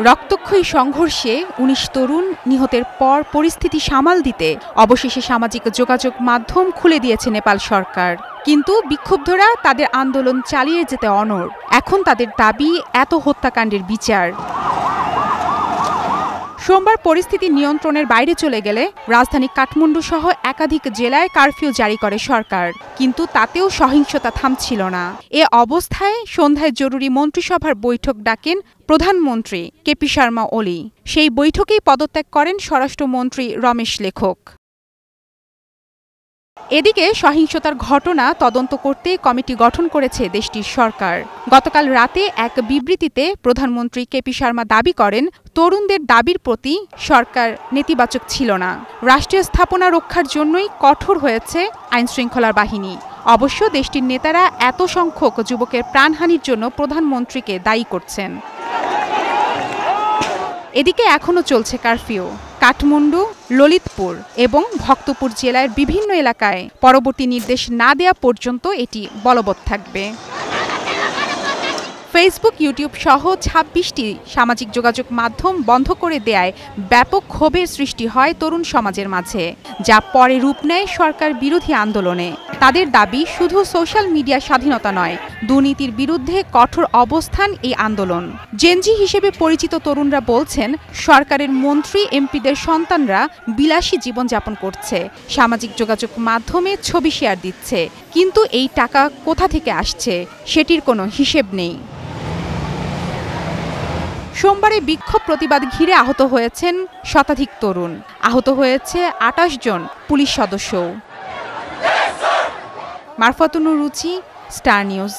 রক্তক্ষয়ী সংঘর্ষে ১৯ তরুণ নিহতের পর পরিস্থিতি সামাল দিতে অবশেষে সামাজিক যোগাযোগ মাধ্যম খুলে দিয়েছে নেপাল সরকার। কিন্তু বিক্ষুব্ধরা তাদের আন্দোলন চালিয়ে যেতে অনড়। এখন তাদের দাবি এত হত্যাকাণ্ডের বিচার। সোমবার পরিস্থিতি নিয়ন্ত্রণের বাইরে চলে গেলে রাজধানী কাঠমান্ডু সহ একাধিক জেলায় কারফিউ জারি করে সরকার, কিন্তু তাতেও সহিংসতা থামছিল না। এ অবস্থায় সন্ধ্যায় জরুরি মন্ত্রিসভার বৈঠক ডাকেন প্রধানমন্ত্রী কেপি শর্মা ওলি। সেই বৈঠকেই পদত্যাগ করেন স্বরাষ্ট্রমন্ত্রী রমেশ লেখক। এদিকে সহিংসতার ঘটনা তদন্ত করতে কমিটি গঠন করেছে দেশটির সরকার। গতকাল রাতে এক বিবৃতিতে প্রধানমন্ত্রী কেপি শর্মা দাবি করেন, তরুণদের দাবির প্রতি সরকার নেতিবাচক ছিল না। রাষ্ট্রীয় স্থাপনা রক্ষার জন্যই কঠোর হয়েছে আইনশৃঙ্খলার বাহিনী। অবশ্য দেশটির নেতারা এত সংখ্যক যুবকের প্রাণহানির জন্য প্রধানমন্ত্রীকে দায়ী করছেন। এদিকে এখনও চলছে কারফিউ। কাঠমান্ডু, ললিতপুর এবং ভক্তপুর জেলার বিভিন্ন এলাকায় পরবর্তী নির্দেশ না দেয়া পর্যন্ত এটি বলবৎ থাকবে। ফেসবুক, ইউটিউব সহ ২৬টি সামাজিক যোগাযোগ মাধ্যম বন্ধ করে দেয়ায় ব্যাপক ক্ষোভের সৃষ্টি হয় তরুণ সমাজের মাঝে, যা পরে রূপ নেয় সরকার বিরোধী আন্দোলনে। তাদের দাবি শুধু সোশ্যাল মিডিয়া স্বাধীনতা নয়, দুর্নীতির বিরুদ্ধে কঠোর অবস্থান এই আন্দোলন। জেনজি হিসেবে পরিচিত তরুণরা বলছেন, সরকারের মন্ত্রী এমপিদের সন্তানরা বিলাসী জীবনযাপন করছে, সামাজিক যোগাযোগ মাধ্যমে ছবি শেয়ার দিচ্ছে, কিন্তু এই টাকা কোথা থেকে আসছে সেটির কোনো হিসেব নেই। সোমবারে বিক্ষোভ প্রতিবাদ ঘিরে আহত হয়েছেন শতাধিক তরুণ। আহত হয়েছে ২৮ জন পুলিশ সদস্যও। মারফতুন্নুর রুচি, স্টার নিউজ।